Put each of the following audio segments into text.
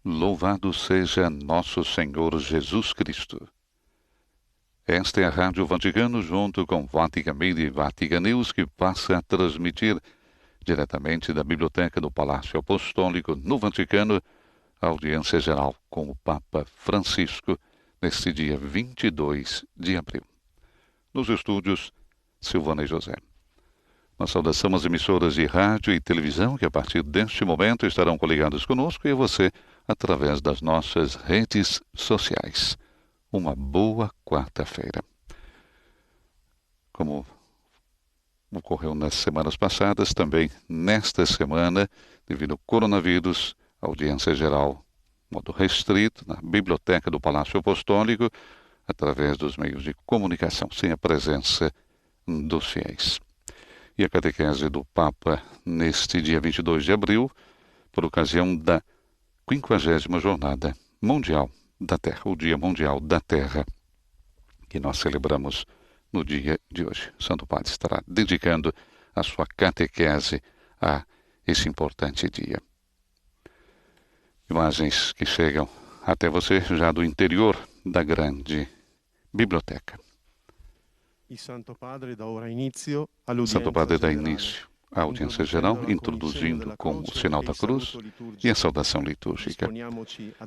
Louvado seja nosso Senhor Jesus Cristo. Esta é a Rádio Vaticano, junto com Vatican Media e Vatican News, que passa a transmitir diretamente da Biblioteca do Palácio Apostólico, no Vaticano, a audiência geral com o Papa Francisco, neste dia 22 de abril. Nos estúdios, Silvana e José. Uma saudação às emissoras de rádio e televisão que, a partir deste momento, estarão coligados conosco e a você através das nossas redes sociais. Uma boa quarta-feira. Como ocorreu nas semanas passadas, também nesta semana, devido ao coronavírus, a audiência geral, modo restrito, na Biblioteca do Palácio Apostólico, através dos meios de comunicação, sem a presença dos fiéis. E a catequese do Papa, neste dia 22 de abril, por ocasião da 50ª Jornada Mundial da Terra, o Dia Mundial da Terra, que nós celebramos no dia de hoje. O Santo Padre estará dedicando a sua catequese a esse importante dia. Imagens que chegam até você já do interior da grande biblioteca. O Santo Padre dá início à audiência geral, introduzindo com o sinal da cruz e a saudação litúrgica.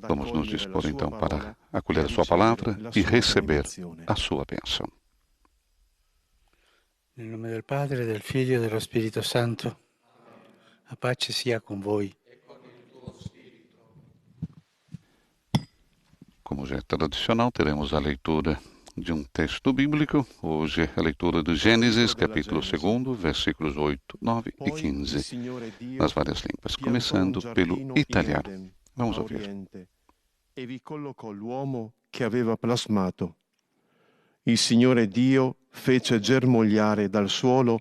Vamos nos dispor então para acolher a sua palavra e receber a sua bênção. Nel nome del Padre, del Figlio e dello Spirito Santo, a pace sia con voi. Como já é tradicional, teremos a leitura de um texto bíblico. Hoje a leitura do Gênesis, capítulo 2, versículos 8, 9 e 15, nas várias línguas, começando pelo italiano. Vamos ouvir. E vi collocò l'uomo che aveva plasmato. Il Signore Dio fece germogliare dal suolo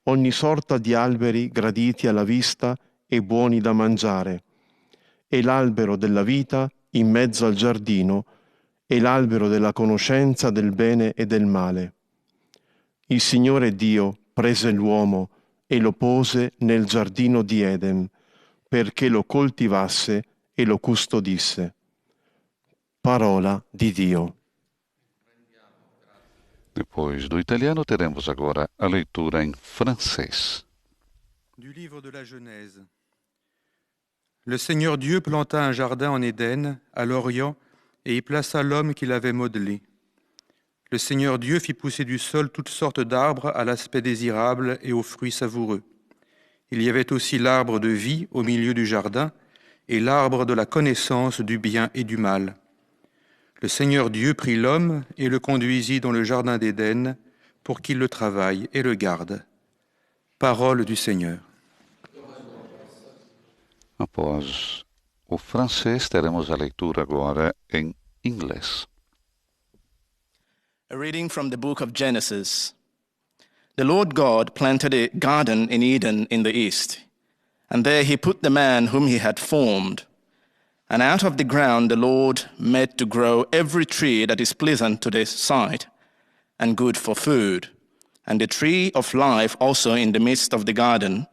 ogni sorta di alberi graditi alla vista e buoni da mangiare, e l'albero della vita in mezzo al giardino, e l'albero della conoscenza del bene e del male. Il Signore Dio prese l'uomo e lo pose nel giardino di Eden, perché lo coltivasse e lo custodisse. Parola di Dio. Depois do italiano, teremos agora a leitura em francês. Du livre de la Genèse. Le Seigneur Dieu planta un jardin en Éden, à l'Orient, et y plaça l'homme qu'il avait modelé. Le Seigneur Dieu fit pousser du sol toutes sortes d'arbres à l'aspect désirable et aux fruits savoureux. Il y avait aussi l'arbre de vie au milieu du jardin et l'arbre de la connaissance du bien et du mal. Le Seigneur Dieu prit l'homme et le conduisit dans le jardin d'Éden pour qu'il le travaille et le garde. Parole du Seigneur. Após o francês, teremos a leitura agora em inglês. A reading from the book of Genesis. The Lord God planted a garden in Eden in the east, and there he put the man whom he had formed. And out of the ground the Lord made to grow every tree that is pleasant to the sight and good for food, and the tree of life also in the midst of the garden,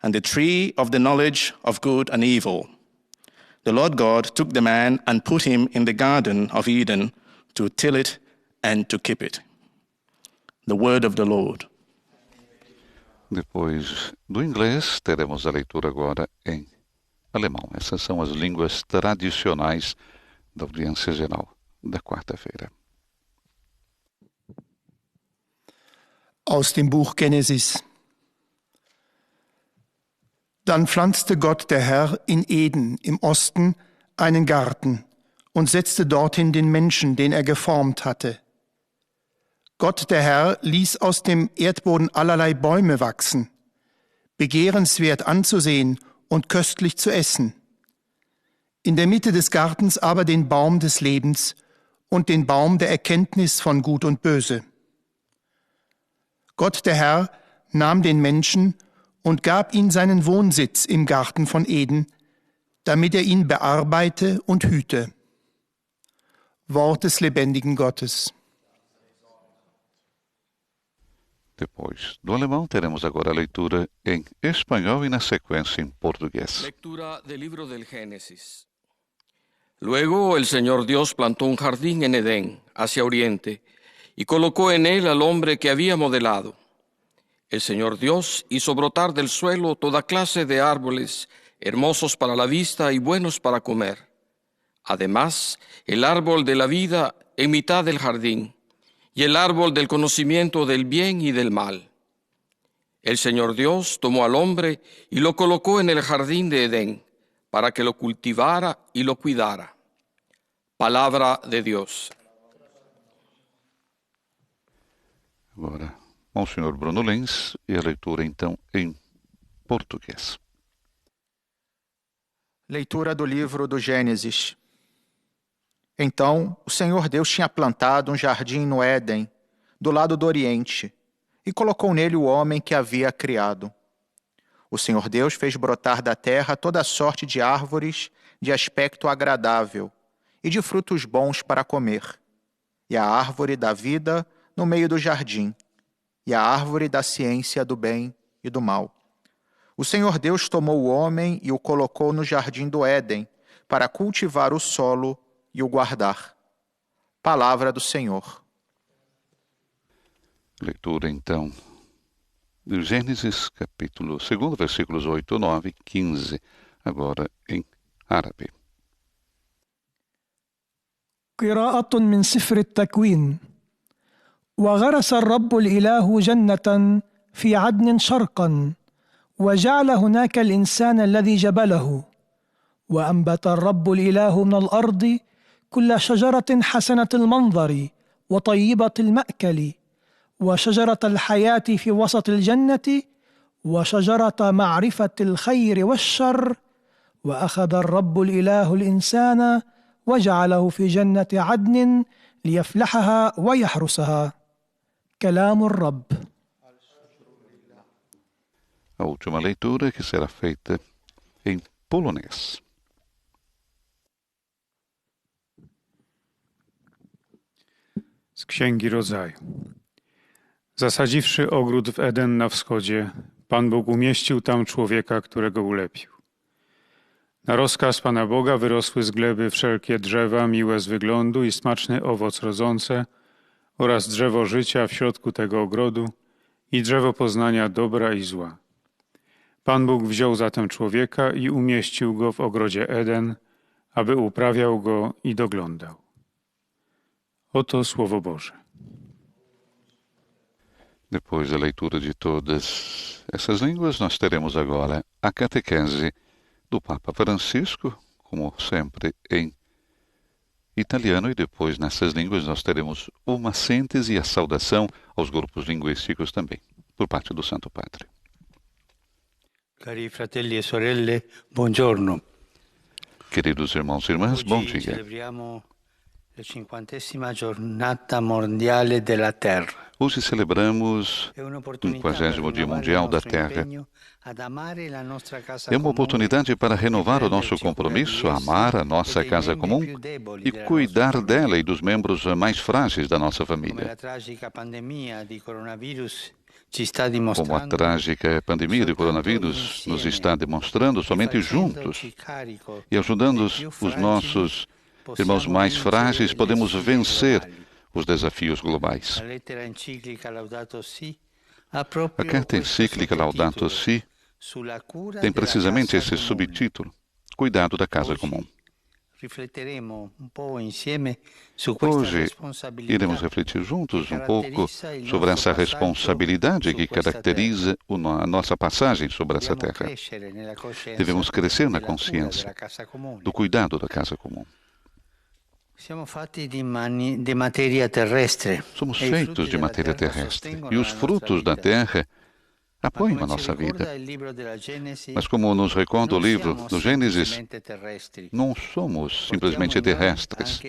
and the tree of the knowledge of good and evil. The Lord God took the man and put him in the garden of Eden to till it and to keep it. The word of the Lord. Depois do inglês, teremos a leitura agora em alemão. Essas são as línguas tradicionais da audiência geral da quarta-feira. Aus dem Buch Genesis. Dann pflanzte Gott der Herr in Eden im Osten einen Garten und setzte dorthin den Menschen, den er geformt hatte. Gott der Herr ließ aus dem Erdboden allerlei Bäume wachsen, begehrenswert anzusehen und köstlich zu essen. In der Mitte des Gartens aber den Baum des Lebens und den Baum der Erkenntnis von Gut und Böse. Gott der Herr nahm den Menschen und gab ihm seinen Wohnsitz im Garten von Eden, damit er ihn bearbeite und hüte. Wort des lebendigen Gottes. Depois do alemão, teremos agora a leitura em espanhol e, na sequência, em português. Lectura del libro del Génesis. Luego el Señor Dios plantó un jardín en Edén, hacia oriente, y colocó en él al hombre que había modelado. El Señor Dios hizo brotar del suelo toda clase de árboles, hermosos para la vista y buenos para comer. Además, el árbol de la vida en mitad del jardín, y el árbol del conocimiento del bien y del mal. El Señor Dios tomó al hombre y lo colocó en el jardín de Edén, para que lo cultivara e lo cuidara. Palavra de Deus. Agora, Monsenhor Bruno Lenz e a leitura então em português. Leitura do livro do Gênesis. Então, o Senhor Deus tinha plantado um jardim no Éden, do lado do Oriente, e colocou nele o homem que havia criado. O Senhor Deus fez brotar da terra toda sorte de árvores de aspecto agradável e de frutos bons para comer, e a árvore da vida no meio do jardim, e a árvore da ciência do bem e do mal. O Senhor Deus tomou o homem e o colocou no jardim do Éden para cultivar o solo e o guardar. Palavra do Senhor. Leitura então do Gênesis, capítulo 2, versículos 8, 9 e 15, agora em árabe. قراءة من سفر التكوين. وغرس الرب الإله جنة في عدن شرقا، وجعل هناك الإنسان الذي جبله. وأنبت الرب الإله من الأرض كل شجرة حسنة المنظر وطيبة المأكل، وشجرة الحياة في وسط الجنة، وشجرة معرفة الخير والشر. وأخذ الرب الإله الإنسان وجعله في جنة عدن ليفلحها ويحرسها. كلام الرب. A última leitura que será feita em polonês. Z Księgi Rodzaju. Zasadziwszy ogród w Eden na wschodzie, Pan Bóg umieścił tam człowieka, którego ulepił. Na rozkaz Pana Boga wyrosły z gleby wszelkie drzewa miłe z wyglądu i smaczny owoc rodzące oraz drzewo życia w środku tego ogrodu i drzewo poznania dobra i zła. Pan Bóg wziął zatem człowieka i umieścił go w ogrodzie Eden, aby uprawiał go i doglądał. Oto Słowo Boże. Depois da leitura de todas essas línguas, nós teremos agora a catequese do Papa Francisco, como sempre em italiano, e depois nessas línguas nós teremos uma síntese e a saudação aos grupos linguísticos também, por parte do Santo Padre. Cari fratelli e sorelle, buongiorno. Queridos irmãos e irmãs, bom dia. Celebriamo la 50ª giornata mondiale della Terra. Hoje celebramos o 50º Dia Mundial da Terra. É uma oportunidade para renovar o nosso compromisso a amar a nossa casa comum e cuidar dela e dos membros mais frágeis da nossa família. Como a trágica pandemia de coronavírus nos está demonstrando, somente juntos e ajudando os nossos irmãos mais frágeis podemos vencer os desafios globais. A carta encíclica Laudato Si tem precisamente esse subtítulo, Cuidado da Casa Comum. Hoje iremos refletir juntos um pouco sobre essa responsabilidade que caracteriza a nossa passagem sobre essa terra. Devemos crescer na consciência do cuidado da casa comum. Somos feitos de matéria terrestre e os frutos da terra apoiam a nossa vida. Mas como nos recorda o livro do Gênesis, não somos simplesmente terrestres.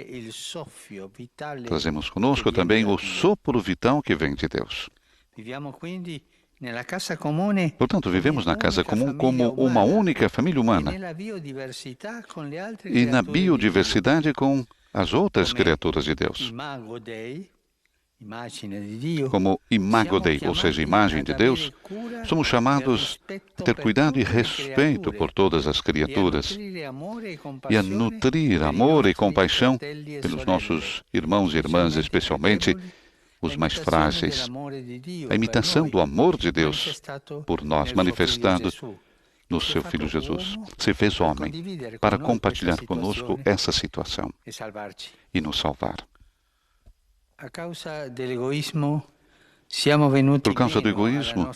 Trazemos conosco também o sopro vital que vem de Deus. Portanto, vivemos na casa comum como uma única família humana e na biodiversidade com as outras criaturas de Deus. como imago Dei, ou seja, imagem de Deus, somos chamados a ter cuidado e respeito por todas as criaturas e a nutrir amor e compaixão pelos nossos irmãos e irmãs, especialmente os mais frágeis. A imitação do amor de Deus por nós, manifestado no seu Filho Jesus. Se fez homem para compartilhar conosco essa situação e nos salvar. Por causa do egoísmo,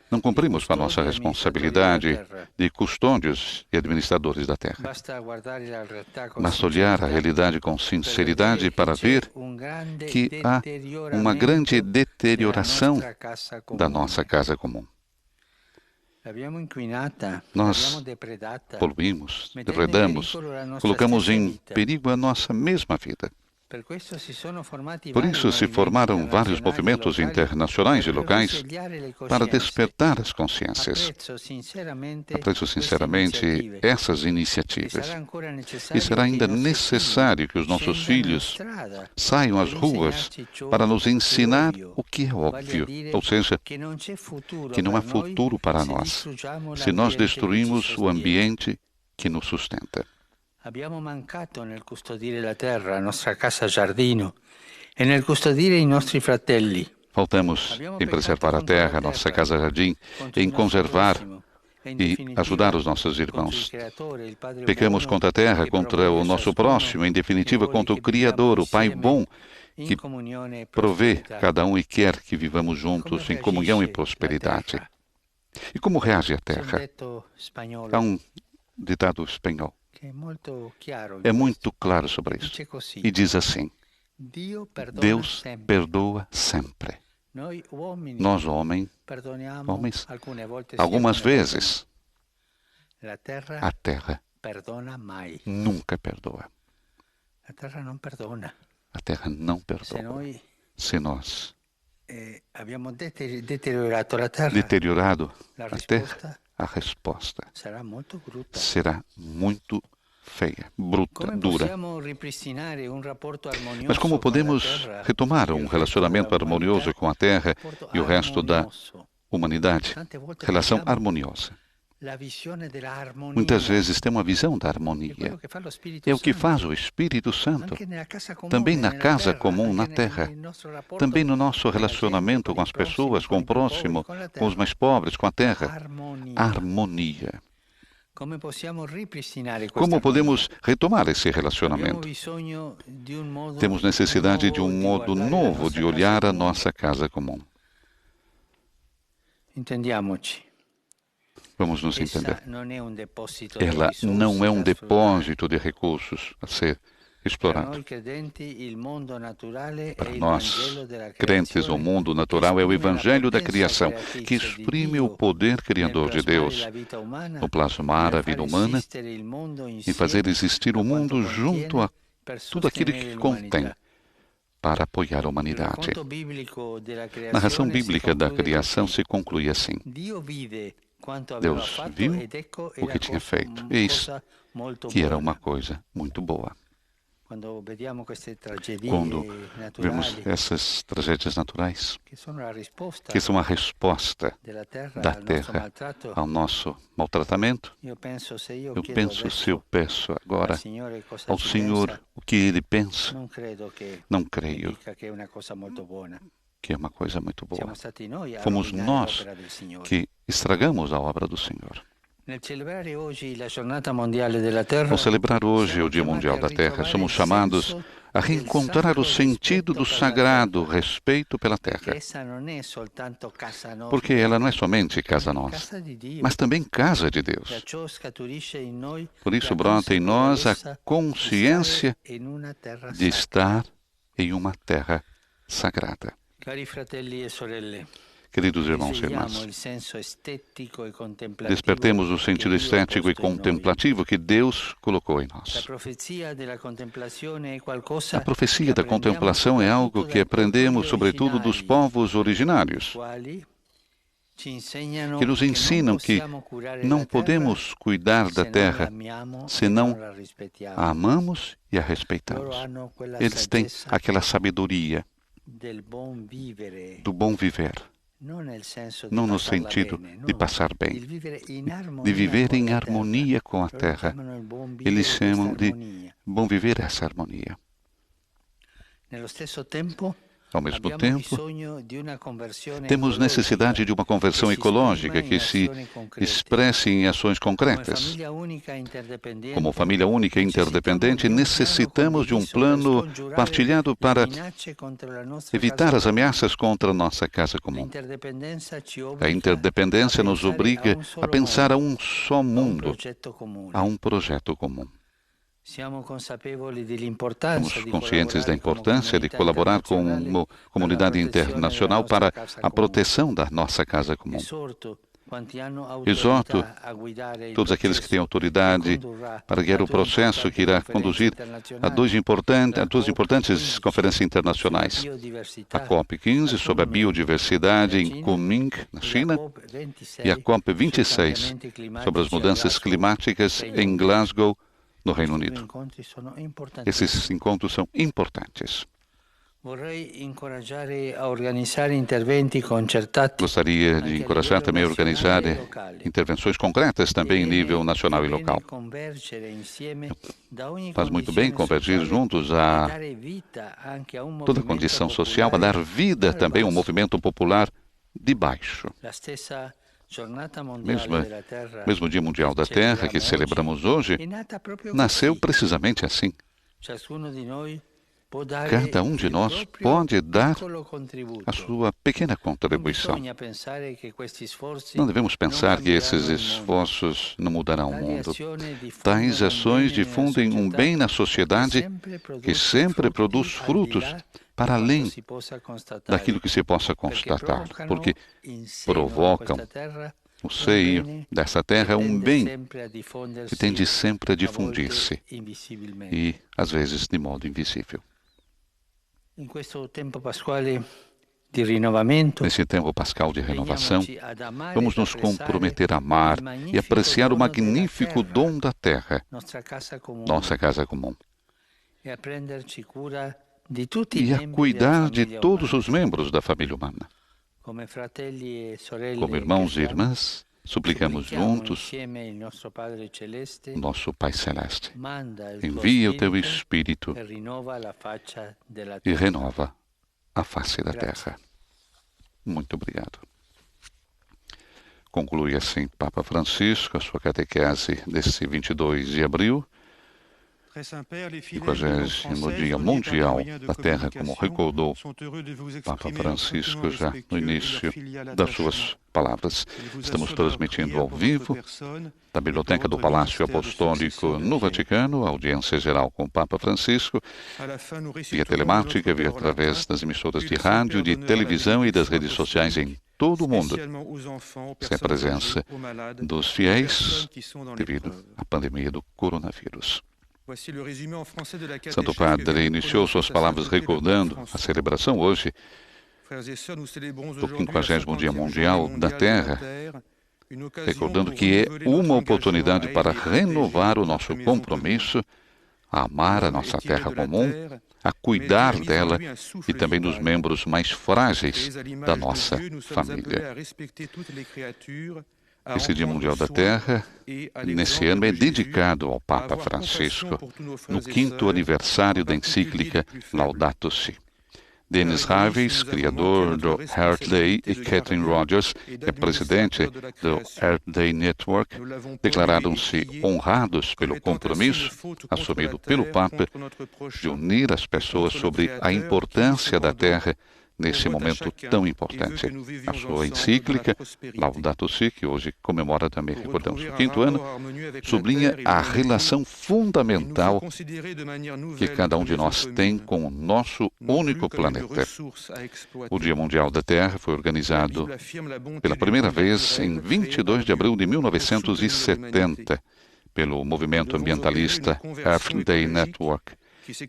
não cumprimos com a nossa responsabilidade de custódios e administradores da terra. Basta olhar a realidade com sinceridade para ver que há uma grande deterioração da nossa casa comum. Nós poluímos, depredamos, colocamos em perigo a nossa mesma vida. Por isso se formaram vários movimentos internacionais e locais para despertar as consciências. Aprecio sinceramente essas iniciativas. E será ainda necessário que os nossos filhos saiam às ruas para nos ensinar o que é óbvio, ou seja, que não há futuro para nós se nós destruímos o ambiente que nos sustenta. Abbiamo mancato nel custodire la terra, la nostra casa giardino, e nel custodire i nostri fratelli. Faltamos em preservar a terra, a nossa casa jardim, em conservar e ajudar os nossos irmãos. Pecamos contra a terra, contra o nosso próximo, em definitiva contra o Criador, o Pai bom, que provê cada um e quer que vivamos juntos em comunhão e prosperidade. E como reage a terra? Há um ditado espanhol. É muito claro sobre isso. E diz assim: Deus perdoa sempre. Nós, homens, algumas vezes, a terra nunca perdoa. A terra não perdoa. Se nós deteriorado a terra, a resposta será muito feia, bruta, dura. Mas como podemos retomar um relacionamento harmonioso com a Terra e o resto da humanidade? Relação harmoniosa. Muitas vezes tem uma visão da harmonia. É o que faz o Espírito Santo. Também na casa comum, na terra. Também no nosso relacionamento com as pessoas, com o próximo, com os mais pobres, com a terra. Harmonia. Como podemos retomar esse relacionamento? Temos necessidade de um modo novo de olhar a nossa casa comum. Vamos nos entender. Ela não é um depósito de recursos a ser explorado. Para nós, crentes, o mundo natural é o evangelho da criação, que exprime o poder criador de Deus no plasmar a vida humana e fazer existir o mundo junto a tudo aquilo que contém, para apoiar a humanidade. A narração bíblica da criação se conclui assim: Deus viu o que tinha feito, eis que era uma coisa muito boa. Quando vemos essas tragédias naturais, que são a resposta da terra ao nosso maltratamento, eu penso, se eu peço agora ao Senhor o que Ele pensa, não creio que é uma coisa muito boa. Fomos nós que estragamos a obra do Senhor. Ao celebrar hoje o Dia Mundial da Terra, somos chamados a reencontrar o sentido do sagrado respeito pela terra. Porque ela não é somente casa nossa, mas também casa de Deus. Por isso brota em nós a consciência de estar em uma terra sagrada. Queridos irmãos e irmãs, despertemos o sentido estético e contemplativo que Deus colocou em nós. A profecia da contemplação é algo que aprendemos, sobretudo, dos povos originários, que nos ensinam que não podemos cuidar da terra se não a amamos e a respeitamos. Eles têm aquela sabedoria do bom viver, não no sentido de passar bem, de viver em harmonia com a terra. Eles chamam de bom viver essa harmonia. Ao mesmo tempo, temos necessidade de uma conversão ecológica que se expresse em ações concretas. Como família única e interdependente, necessitamos de um plano partilhado para evitar as ameaças contra a nossa casa comum. A interdependência nos obriga a pensar a um só mundo, a um projeto comum. Somos conscientes da importância de colaborar com a comunidade internacional para a proteção da nossa casa comum. Exorto todos aqueles que têm autoridade para guiar o processo que irá conduzir a duas importantes conferências internacionais. A COP15 sobre a biodiversidade em Kunming, na China, e a COP26 sobre as mudanças climáticas em Glasgow, no Reino Unido. Esses encontros são importantes. Gostaria de encorajar também a organizar intervenções concretas também em nível nacional e local. Faz muito bem convergir juntos a toda a condição social, a dar vida também a um movimento popular de baixo. Mesmo Dia Mundial da Terra, que celebramos hoje, nasceu precisamente assim. Cada um de nós pode dar a sua pequena contribuição. Não devemos pensar que esses esforços não mudarão o mundo. Tais ações difundem um bem na sociedade que sempre produz frutos para além daquilo que se possa constatar, porque provocam o seio dessa terra um bem que tende sempre a difundir-se e, às vezes, de modo invisível. Nesse tempo pascal de renovação, vamos nos comprometer a amar e apreciar o magnífico dom da terra, nossa casa comum, e a cuidar de todos os membros da família humana. Como irmãos e irmãs, suplicamos juntos nosso Pai Celeste. Envia o teu Espírito e renova a face da terra. Muito obrigado. Conclui assim Papa Francisco a sua catequese desse 22 de abril, 50º Dia Mundial da Terra, como recordou Papa Francisco já no início das suas palavras. Estamos transmitindo ao vivo da Biblioteca do Palácio Apostólico no Vaticano, a audiência geral com o Papa Francisco, via telemática, via através das emissoras de rádio, de televisão e das redes sociais em todo o mundo, sem a presença dos fiéis devido à pandemia do coronavírus. Santo Padre iniciou suas palavras recordando a celebração hoje do 50º Dia Mundial da Terra, recordando que é uma oportunidade para renovar o nosso compromisso a amar a nossa terra comum, a cuidar dela e também dos membros mais frágeis da nossa família. Esse Dia Mundial da Terra, nesse ano, é dedicado ao Papa Francisco, no 5º aniversário da encíclica Laudato Si. Dennis Harvis, criador do Earth Day, e Catherine Rogers, que é presidente do Earth Day Network, declararam-se honrados pelo compromisso assumido pelo Papa de unir as pessoas sobre a importância da terra nesse momento tão importante. A sua encíclica, Laudato Si, que hoje comemora também, recordamos, o 5º ano, sublinha a relação fundamental que cada um de nós tem com o nosso único planeta. O Dia Mundial da Terra foi organizado pela primeira vez em 22 de abril de 1970 pelo movimento ambientalista Earth Day Network,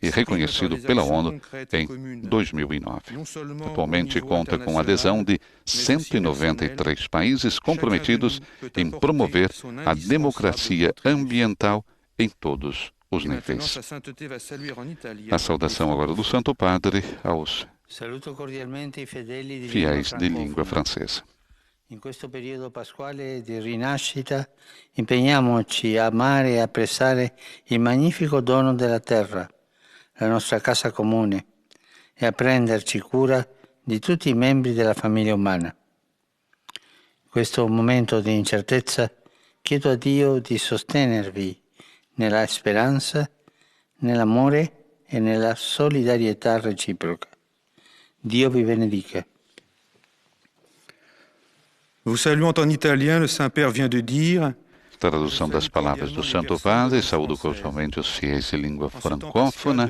e reconhecido pela ONU em 2009. Atualmente conta com a adesão de 193 países comprometidos em promover a democracia ambiental em todos os níveis. A saudação agora do Santo Padre aos Saluto cordialmente i fedeli di fiéis de língua lingua francesa. In questo periodo pasquale di rinascita impegniamoci a amare e apprezzare il magnifico dono della terra, la nostra casa comune, e a prenderci cura di tutti i membri della famiglia umana. In questo momento di incertezza chiedo a Dio di sostenervi nella speranza, nell'amore e nella solidarietà reciproca. Dio vi benedica. Vous saluant en italien, le Saint-Père vient de dire: Tradução das palavras do Santo Padre, saúdo cordialmente os fiéis de língua francófona.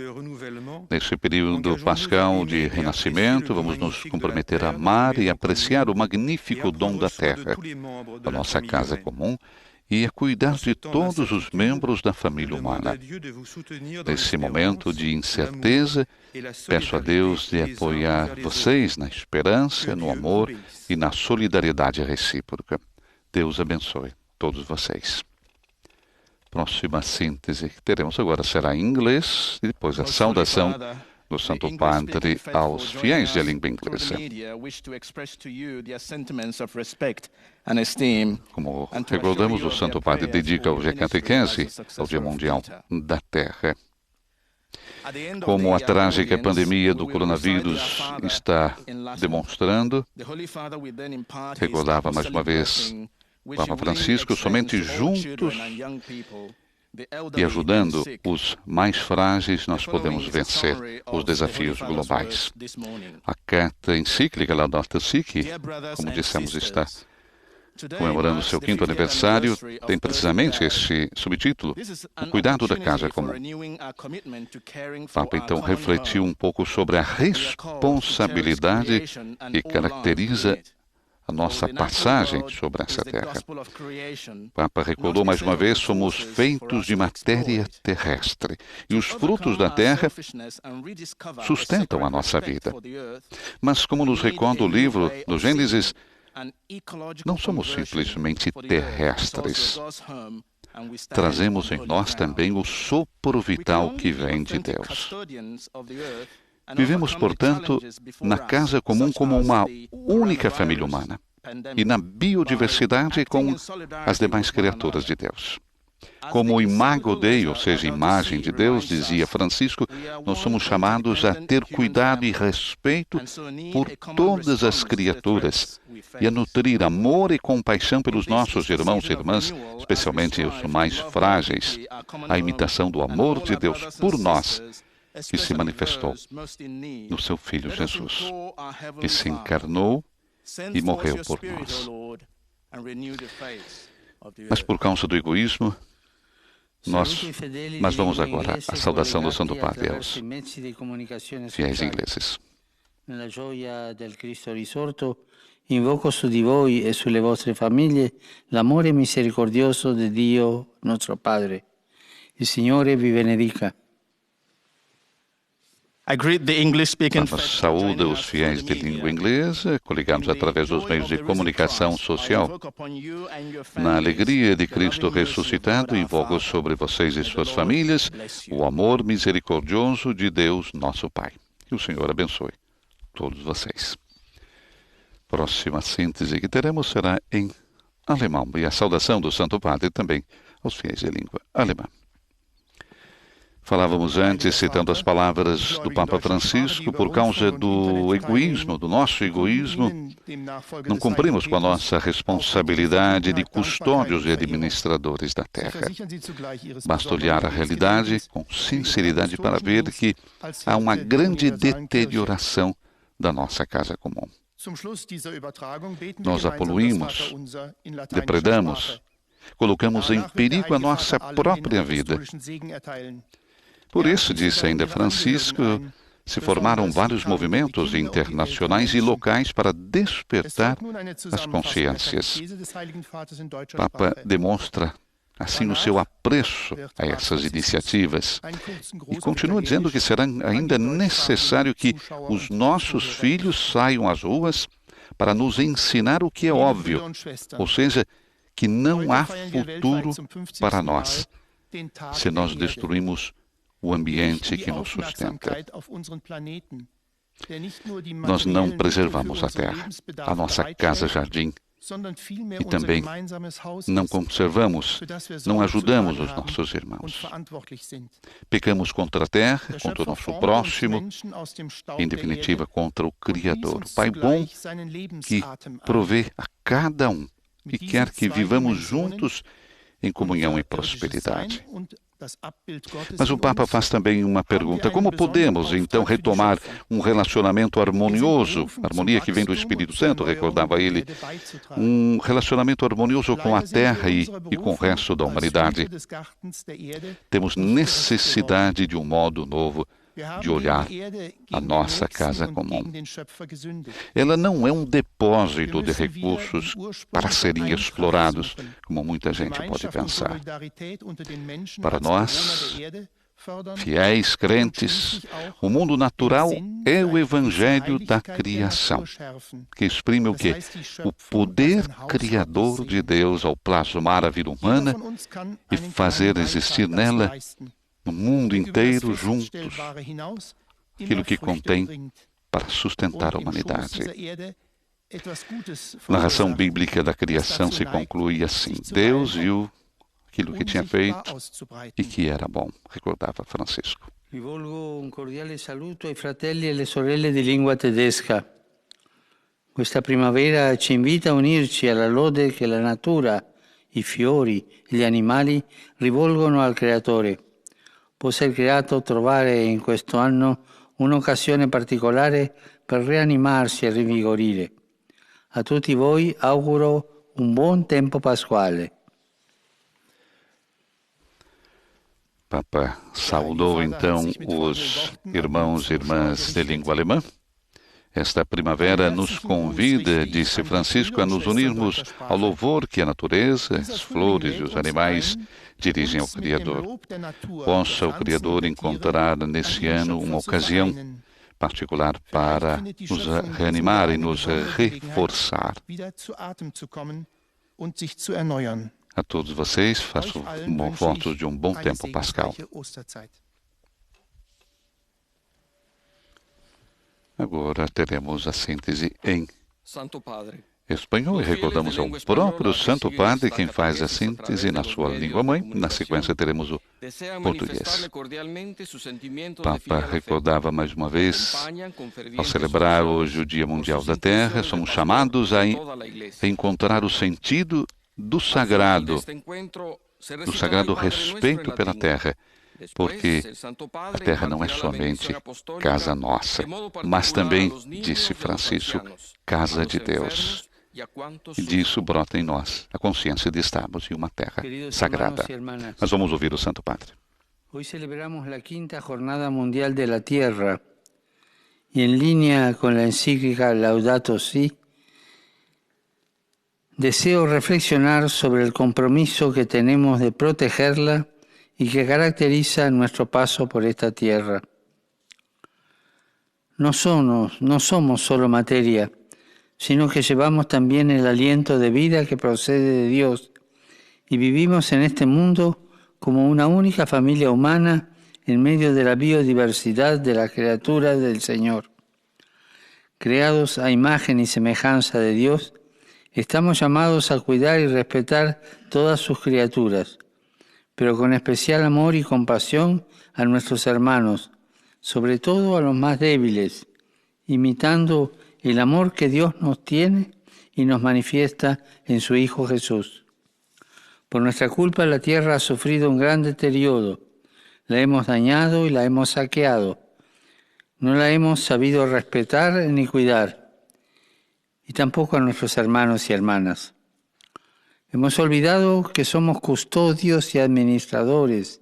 Nesse período pascal de renascimento, vamos nos comprometer a amar e apreciar o magnífico dom da terra, a nossa casa comum, e a cuidar de todos os membros da família humana. Nesse momento de incerteza, peço a Deus de apoiar vocês na esperança, no amor e na solidariedade recíproca. Deus abençoe todos vocês. Próxima síntese que teremos agora será em inglês e depois a saudação do Santo Padre aos fiéis de língua inglesa. Como recordamos, o Santo Padre dedica hoje a catequese ao Dia Mundial da Terra. Como a trágica pandemia do coronavírus está demonstrando, recordava mais uma vez Papa Francisco, somente juntos e ajudando os mais frágeis nós podemos vencer os desafios globais. A carta encíclica Laudato Si', como dissemos, está comemorando seu 5º aniversário, tem precisamente este subtítulo, o cuidado da casa comum. O Papa então refletiu um pouco sobre a responsabilidade que caracteriza a nossa passagem sobre essa terra. O Papa recordou mais uma vez, somos feitos de matéria terrestre e os frutos da terra sustentam a nossa vida. Mas, como nos recorda o livro do Gênesis, não somos simplesmente terrestres. Trazemos em nós também o sopro vital que vem de Deus. Vivemos, portanto, na casa comum como uma única família humana e na biodiversidade com as demais criaturas de Deus. Como imago Dei, ou seja, imagem de Deus, dizia Francisco, nós somos chamados a ter cuidado e respeito por todas as criaturas e a nutrir amor e compaixão pelos nossos irmãos e irmãs, especialmente os mais frágeis, a imitação do amor de Deus por nós, que se manifestou no seu Filho Jesus, que se encarnou e morreu por nós. Mas por causa do egoísmo, mas vamos agora à saudação do Santo Padre aos fiéis ingleses. Nella gioia del Cristo risorto, invoco su di voi e sulle vostre famiglie l'amore misericordioso di Dio nostro Padre. Il Signore vi benedica. Papa saúda os fiéis de língua inglesa, coligados através dos meios de comunicação social. Na alegria de Cristo ressuscitado, invoco sobre vocês e suas famílias o amor misericordioso de Deus, nosso Pai. Que o Senhor abençoe todos vocês. Próxima síntese que teremos será em alemão, e a saudação do Santo Padre também aos fiéis de língua alemã. Falávamos antes, citando as palavras do Papa Francisco, por causa do egoísmo, do nosso egoísmo, não cumprimos com a nossa responsabilidade de custódios e administradores da terra. Basta olhar a realidade com sinceridade para ver que há uma grande deterioração da nossa casa comum. Nós a poluímos, depredamos, colocamos em perigo a nossa própria vida. Por isso, disse ainda Francisco, se formaram vários movimentos internacionais e locais para despertar as consciências. O Papa demonstra, assim, o seu apreço a essas iniciativas e continua dizendo que será ainda necessário que os nossos filhos saiam às ruas para nos ensinar o que é óbvio, ou seja, que não há futuro para nós se nós destruímos o ambiente que nos sustenta. Nós não preservamos a terra, a nossa casa-jardim, e também não conservamos, não ajudamos os nossos irmãos. Pecamos contra a terra, contra o nosso próximo, em definitiva, contra o Criador. O Pai bom que provê a cada um e quer que vivamos juntos em comunhão e prosperidade. Mas o Papa faz também uma pergunta: como podemos, então, retomar um relacionamento harmonioso, harmonia que vem do Espírito Santo, recordava ele, um relacionamento harmonioso com a Terra e com o resto da humanidade? Temos necessidade de um modo novo de olhar a nossa casa comum. Ela não é um depósito de recursos para serem explorados, como muita gente pode pensar. Para nós, fiéis crentes, o mundo natural é o evangelho da criação, que exprime o quê? O poder criador de Deus ao plasmar a vida humana e fazer existir nela no mundo inteiro juntos aquilo que contém para sustentar a humanidade. A narração bíblica da criação se conclui assim: Deus viu aquilo que tinha feito e que era bom, recordava Francisco. Rivolgo un cordiale saluto ai fratelli e alle sorelle di lingua tedesca. Questa primavera ci invita a unirci alla lode che la natura, i fiori e gli animali rivolgono al Creatore. Può ser creato trovare in questo anno un'occasione particolare per rianimarsi e rinvigorire. A tutti voi auguro un buon tempo pasquale. Papa saudou então os irmãos e irmãs de língua alemã. Esta primavera nos convida, disse Francisco, a nos unirmos ao louvor que a natureza, as flores e os animais dirigem ao Criador. Possa o Criador encontrar nesse ano uma ocasião particular para nos reanimar e nos reforçar. A todos vocês, faço votos de um bom tempo pascal. Agora teremos a síntese em espanhol e recordamos ao próprio Santo Padre quem faz a síntese na sua língua-mãe. Na sequência teremos o português. O Papa recordava mais uma vez, ao celebrar hoje o Dia Mundial da Terra, somos chamados a encontrar o sentido do sagrado respeito pela terra, porque a terra não é somente casa nossa, mas também, disse Francisco, casa de Deus. E disso brota em nós a consciência de estarmos em uma terra sagrada. Mas vamos ouvir o Santo Padre. Hoy celebramos la 5ª Jornada Mundial de la Tierra y en línea con la encíclica Laudato Si, deseo reflexionar sobre el compromiso que tenemos de protegerla y que caracteriza nuestro paso por esta tierra. No somos solo materia, sino que llevamos también el aliento de vida que procede de Dios y vivimos en este mundo como una única familia humana en medio de la biodiversidad de las criaturas del Señor. Creados a imagen y semejanza de Dios, estamos llamados a cuidar y respetar todas sus criaturas, pero con especial amor y compasión a nuestros hermanos, sobre todo a los más débiles, imitando el amor que Dios nos tiene y nos manifiesta en su Hijo Jesús. Por nuestra culpa la tierra ha sufrido un gran deterioro, la hemos dañado y la hemos saqueado, no la hemos sabido respetar ni cuidar, y tampoco a nuestros hermanos y hermanas. Hemos olvidado que somos custodios y administradores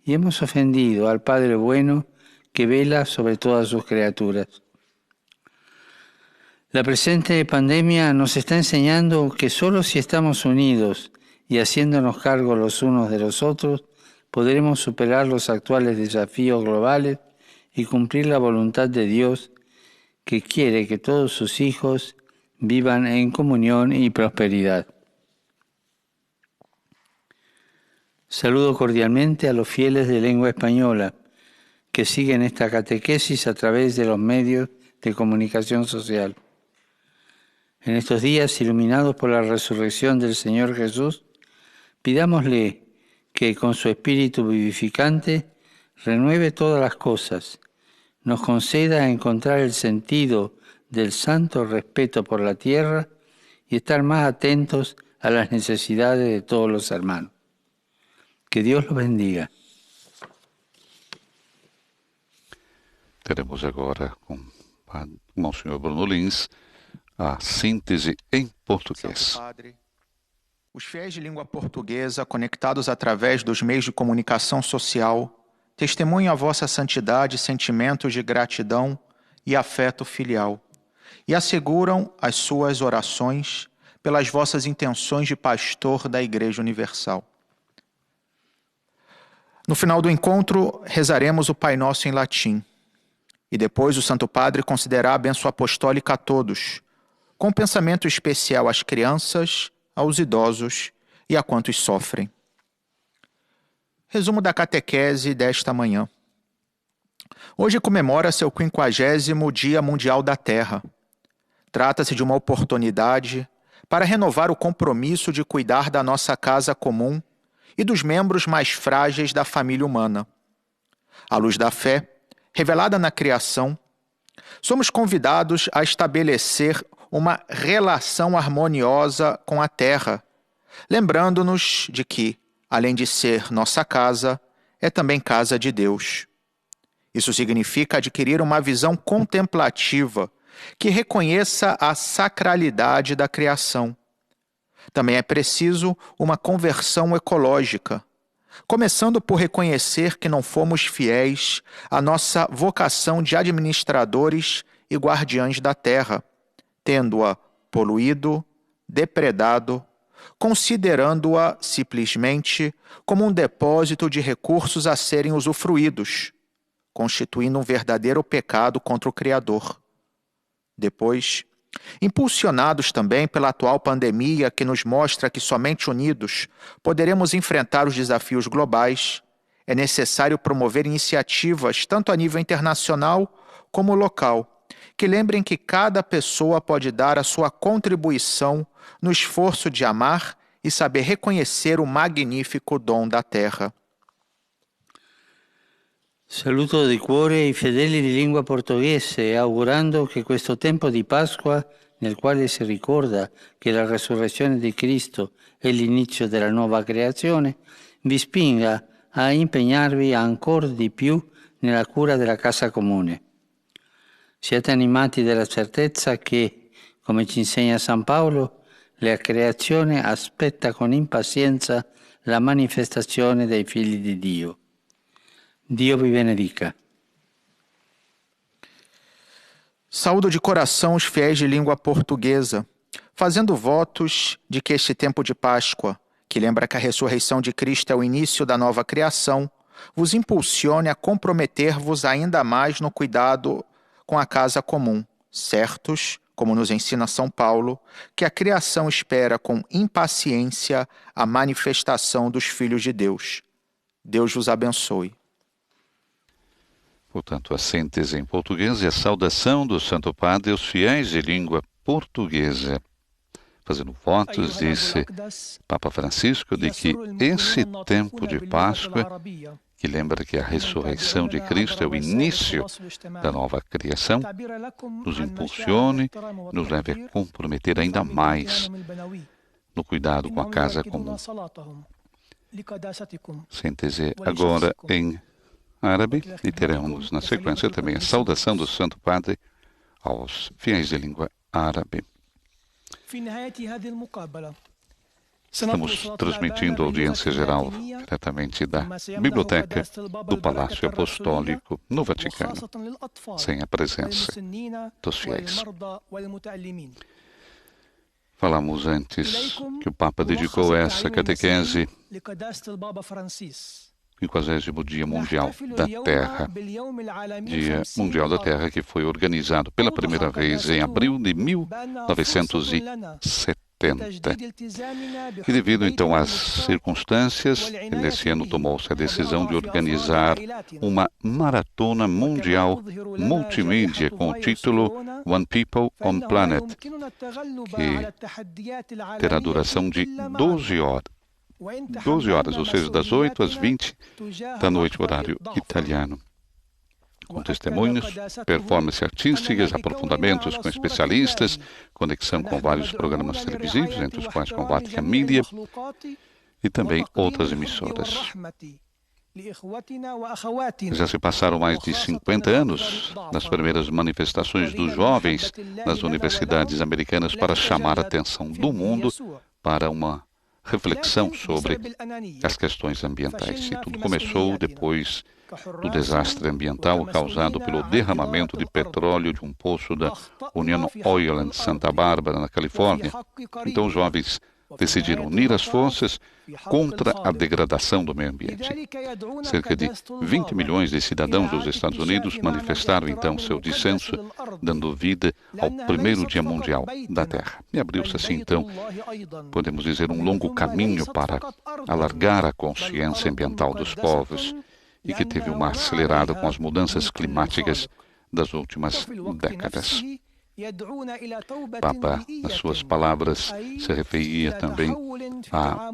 y hemos ofendido al Padre bueno que vela sobre todas sus criaturas. La presente pandemia nos está enseñando que solo si estamos unidos y haciéndonos cargo los unos de los otros, podremos superar los actuales desafíos globales y cumplir la voluntad de Dios que quiere que todos sus hijos vivan en comunión y prosperidad. Saludo cordialmente a los fieles de lengua española, que siguen esta catequesis a través de los medios de comunicación social. En estos días, iluminados por la resurrección del Señor Jesús, pidámosle que con su espíritu vivificante renueve todas las cosas, nos conceda encontrar el sentido del santo respeto por la tierra y estar más atentos a las necesidades de todos los hermanos. Que Dios los bendiga. Teremos agora com o senhor Bruno Lins a síntese em português. Santo Padre, os fiéis de língua portuguesa, conectados através dos meios de comunicação social, testemunham a vossa santidade, sentimentos de gratidão e afeto filial, e asseguram as suas orações pelas vossas intenções de pastor da Igreja Universal. No final do encontro, rezaremos o Pai Nosso em latim, e depois o Santo Padre concederá a bênção apostólica a todos, com um pensamento especial às crianças, aos idosos e a quantos sofrem. Resumo da catequese desta manhã. Hoje comemora-se o 50º Dia Mundial da Terra. Trata-se de uma oportunidade para renovar o compromisso de cuidar da nossa casa comum e dos membros mais frágeis da família humana. À luz da fé, revelada na criação, somos convidados a estabelecer uma relação harmoniosa com a terra, lembrando-nos de que, além de ser nossa casa, é também casa de Deus. Isso significa adquirir uma visão contemplativa que reconheça a sacralidade da criação. Também é preciso uma conversão ecológica, começando por reconhecer que não fomos fiéis à nossa vocação de administradores e guardiães da terra, tendo-a poluído, depredado, considerando-a simplesmente como um depósito de recursos a serem usufruídos, constituindo um verdadeiro pecado contra o Criador. Depois, impulsionados também pela atual pandemia que nos mostra que somente unidos poderemos enfrentar os desafios globais, é necessário promover iniciativas tanto a nível internacional como local, que lembrem que cada pessoa pode dar a sua contribuição no esforço de amar e saber reconhecer o magnífico dom da terra. Saluto di cuore i fedeli di lingua portoghese, augurando che questo tempo di Pasqua, nel quale si ricorda che la resurrezione di Cristo è l'inizio della nuova creazione, vi spinga a impegnarvi ancora di più nella cura della casa comune. Siate animati dalla certezza che, come ci insegna San Paolo, la creazione aspetta con impazienza la manifestazione dei figli di Dio. Dio vi benedica. Saúdo de coração os fiéis de língua portuguesa, fazendo votos de que este tempo de Páscoa, que lembra que a ressurreição de Cristo é o início da nova criação, vos impulsione a comprometer-vos ainda mais no cuidado com a casa comum, certos, como nos ensina São Paulo, que a criação espera com impaciência a manifestação dos filhos de Deus. Deus vos abençoe. Portanto, a síntese em português e a saudação do Santo Padre aos fiéis de língua portuguesa. Fazendo votos, disse Papa Francisco, de que esse tempo de Páscoa, que lembra que a ressurreição de Cristo é o início da nova criação, nos impulsione, nos leve a comprometer ainda mais no cuidado com a casa comum. Síntese agora em árabe e teremos na sequência também a saudação do Santo Padre aos fiéis de língua árabe. Estamos transmitindo a audiência geral diretamente da Biblioteca do Palácio Apostólico no Vaticano, sem a presença dos fiéis. Falamos antes que o Papa dedicou essa catequese 50º Dia Mundial da Terra, Dia Mundial da Terra que foi organizado pela primeira vez em abril de 1970. 70. E devido então às circunstâncias, nesse ano tomou-se a decisão de organizar uma maratona mundial multimídia com o título One People, One Planet, que terá duração de 12 horas. 12 horas, ou seja, das 8 às 20 da noite, horário italiano. Com testemunhos, performances artísticas, aprofundamentos com especialistas, conexão com vários programas televisivos, entre os quais com Vatican Media e também outras emissoras. Já se passaram mais de 50 anos das primeiras manifestações dos jovens nas universidades americanas para chamar a atenção do mundo para uma reflexão sobre as questões ambientais. E tudo começou depois do desastre ambiental causado pelo derramamento de petróleo de um poço da Union Oil em Santa Bárbara, na Califórnia. Então os jovens decidiram unir as forças contra a degradação do meio ambiente. Cerca de 20 milhões de cidadãos dos Estados Unidos manifestaram então seu dissenso, dando vida ao primeiro Dia Mundial da Terra. E abriu-se assim então, podemos dizer, um longo caminho para alargar a consciência ambiental dos povos e que teve uma acelerada com as mudanças climáticas das últimas décadas. Papa, nas suas palavras, se referia também a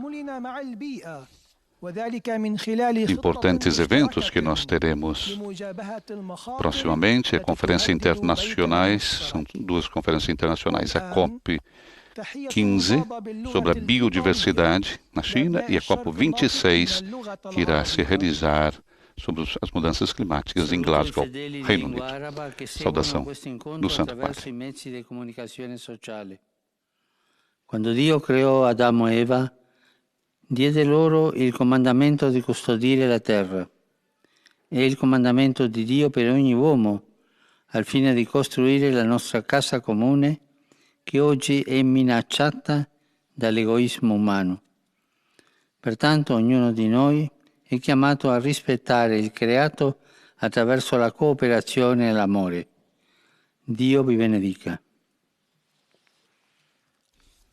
importantes eventos que nós teremos proximamente, a conferência internacionais, são duas conferências internacionais, a COP15 sobre a biodiversidade na China e a COP26 que irá se realizar sobre as mudanças climáticas em Glasgow, Reino Unido. Saudação do Santo Padre. Quando Dio creò Adamo e Eva, diede loro il comandamento di custodire la terra. È il comandamento di Dio per ogni uomo, al fine di costruire la nostra casa comune, che oggi è minacciata dall'egoismo umano. Pertanto ognuno di noi è chiamato a rispettare il creato attraverso la cooperazione e l'amore. Dio vi benedica.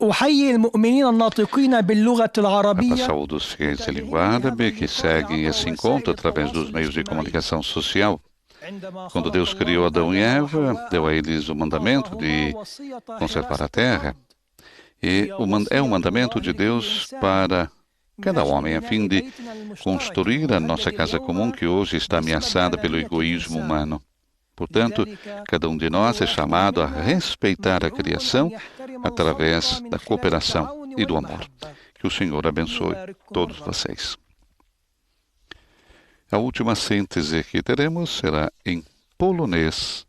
أحيي المؤمنين الناطقين باللغة العربية. Saúdo os fiéis de língua árabe que seguem esse encontro através dos meios de comunicação social. Quando Deus criou Adão e Eva, deu a eles o mandamento de conservar a terra. E é um mandamento de Deus para cada homem, a fim de construir a nossa casa comum que hoje está ameaçada pelo egoísmo humano. Portanto, cada um de nós é chamado a respeitar a criação através da cooperação e do amor. Que o Senhor abençoe todos vocês. A última síntese que teremos será em polonês.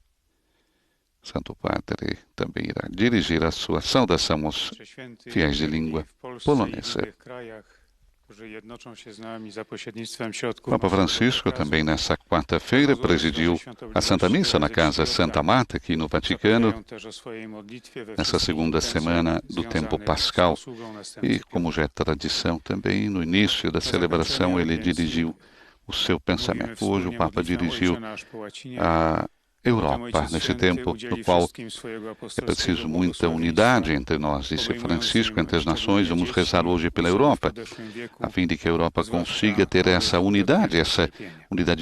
Santo Padre também irá dirigir a sua saudação aos fiéis de língua polonesa. Papa Francisco também nessa quarta-feira presidiu a Santa Missa na Casa Santa Marta, aqui no Vaticano, nessa segunda semana do tempo pascal. E, como já é tradição também, no início da celebração ele dirigiu o seu pensamento. Hoje o Papa dirigiu a Europa, nesse tempo no qual é preciso muita unidade entre nós, disse Francisco, entre as nações. Vamos rezar hoje pela Europa, a fim de que a Europa consiga ter essa unidade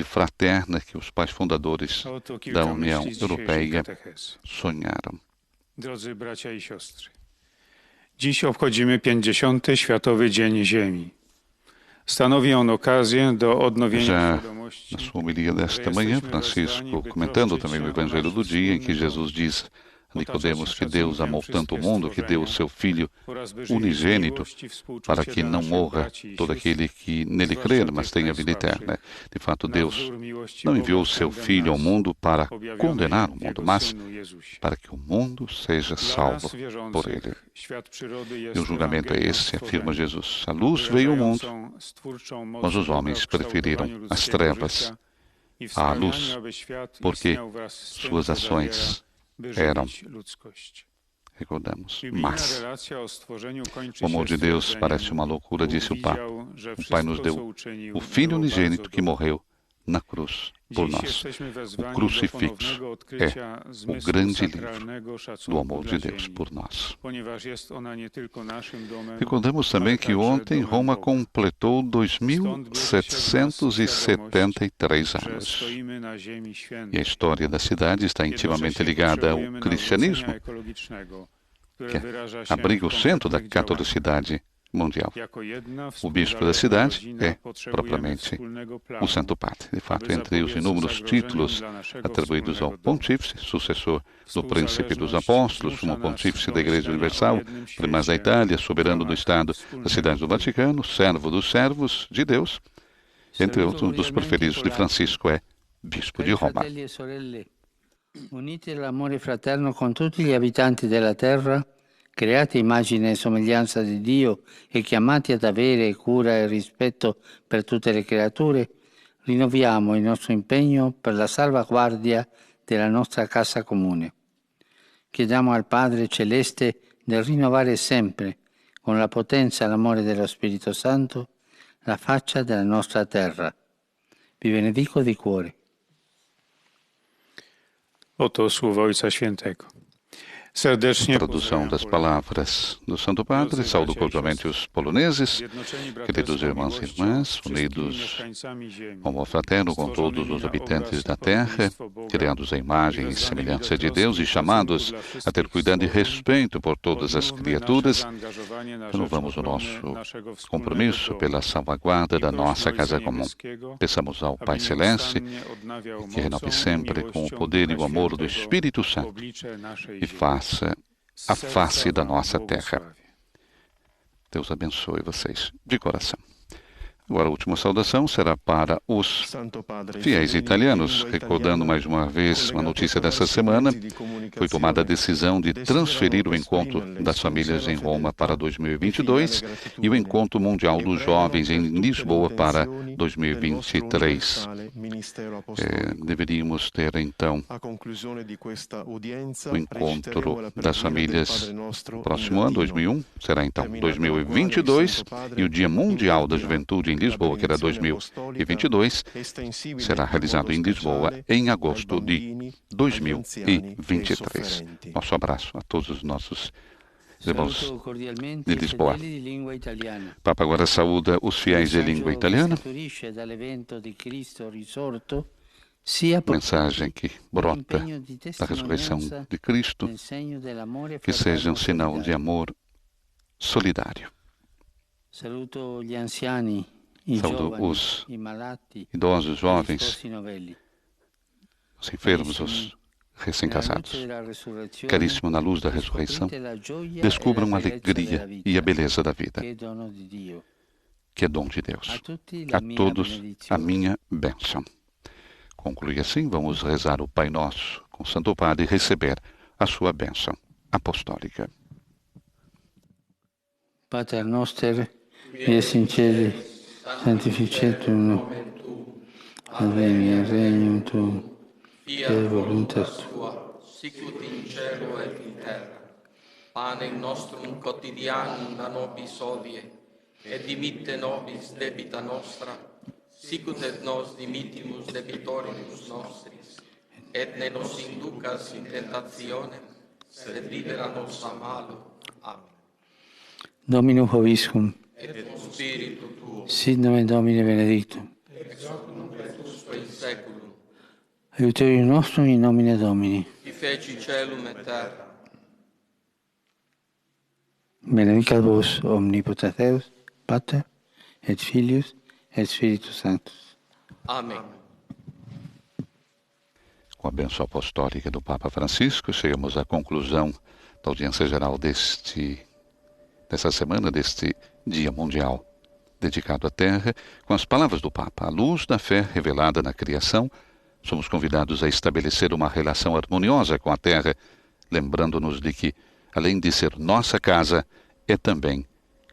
fraterna que os pais fundadores da União Europeia sonharam. Drodzy bracia i siostry, dziś obchodzimy 50. Światowy Dzień Ziemi. Stanowi on okazję do odnowienia na sua homilia desta manhã, Francisco, comentando também o Evangelho do dia, em que Jesus diz a Nicodemos que Deus amou tanto o mundo que deu o seu Filho unigênito para que não morra todo aquele que nele crer, mas tenha vida eterna. De fato, Deus não enviou o seu Filho ao mundo para condenar o mundo, mas para que o mundo seja salvo por ele. E o julgamento é esse, afirma Jesus. A luz veio ao mundo, mas os homens preferiram as trevas à luz, porque suas ações eram, recordamos, más. O amor de Deus parece uma loucura, disse o Papa. O Pai nos deu o Filho unigênito que morreu na cruz por nós. O crucifixo é o grande livro do amor de Deus por nós. Recordamos também que ontem Roma completou 2.773 anos. E a história da cidade está intimamente ligada ao cristianismo, que abriga o centro da catolicidade mundial. O bispo da cidade é, propriamente, o Santo Padre. De fato, entre os inúmeros títulos atribuídos ao pontífice, sucessor do príncipe dos apóstolos, sumo pontífice da Igreja Universal, primaz da Itália, soberano do Estado da Cidade do Vaticano, servo dos servos de Deus, entre outros, um dos preferidos de Francisco é bispo de Roma. Unite l'amore fraterno con tutti gli abitanti della terra, creati a immagine e somiglianza di Dio e chiamati ad avere cura e rispetto per tutte le creature, rinnoviamo il nostro impegno per la salvaguardia della nostra casa comune. Chiediamo al Padre Celeste di rinnovare sempre, con la potenza e l'amore dello Spirito Santo, la faccia della nostra terra. Vi benedico di cuore. Oto słowo Ojca Świętego. Tradução das palavras do Santo Padre. Saúdo cordialmente os poloneses, queridos irmãos e irmãs, unidos com amor fraterno com todos os habitantes da terra, criados à imagem e semelhança de Deus e chamados a ter cuidado e respeito por todas as criaturas. Renovamos o nosso compromisso pela salvaguarda da nossa casa comum. Peçamos ao Pai Celeste que renove sempre com o poder e o amor do Espírito Santo e faça a face da nossa terra. Deus abençoe vocês de coração. Agora a última saudação será para os fiéis italianos, recordando mais uma vez uma notícia dessa semana. Foi tomada a decisão de transferir o encontro das famílias em Roma para 2022 e o encontro mundial dos jovens em Lisboa para 2023. Deveríamos ter então o encontro das famílias no próximo ano, 2001, será então 2022, e o Dia Mundial da Juventude em Lisboa, que era 2022, será realizado em Lisboa em agosto de 2023. Nosso abraço a todos os nossos irmãos de Lisboa. O Papa agora saúda os fiéis de língua italiana. Mensagem que brota da ressurreição de Cristo, que seja um sinal de amor solidário. Saúdo os idosos, jovens, os enfermos, os recém-casados. Caríssimo, na luz da ressurreição, descubram a alegria e a beleza da vida, que é dom de Deus. A todos a minha bênção. Conclui assim, vamos rezar o Pai Nosso com o Santo Padre e receber a sua bênção apostólica. Pater noster, qui es in celi, sanctificetur nomen tuum, adveniat regnum tuum, fiat voluntas tua, sicut in cielo et in terra. Panem nostrum quotidianum da nobis hodie, et dimitte nobis debita nostra, sicut et nos dimittimus debitoribus nostris, et ne nos inducas in tentationem, sed libera nos a malo. Amen. Dominum vobiscum, Et cum spiritu tuo, sit nomen Domini benedictum, ex hoc nunc et usque in saeculum, aiuterium nostrum in nomine Domini. qui feci celum et terra. Benedicat vos omnipotens Deus, Pater, et Filius, et Spiritus Sanctus. Amém. Com a bênção apostólica do Papa Francisco, chegamos à conclusão da audiência geral dessa semana, deste Dia Mundial dedicado à Terra, com as palavras do Papa. À luz da fé revelada na criação, somos convidados a estabelecer uma relação harmoniosa com a Terra, lembrando-nos de que, além de ser nossa casa, é também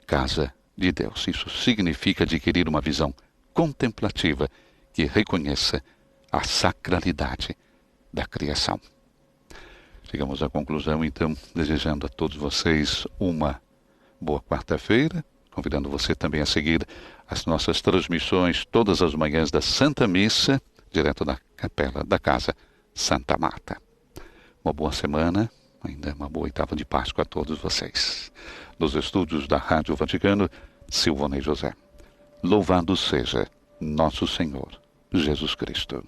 casa de Deus. Isso significa adquirir uma visão contemplativa que reconheça a sacralidade da criação. Chegamos à conclusão, então, desejando a todos vocês uma boa quarta-feira, convidando você também a seguir as nossas transmissões todas as manhãs da Santa Missa, direto da Capela da Casa Santa Marta. Uma boa semana, ainda uma boa oitava de Páscoa a todos vocês. Nos estúdios da Rádio Vaticano, Silvonei José. Louvado seja nosso Senhor Jesus Cristo.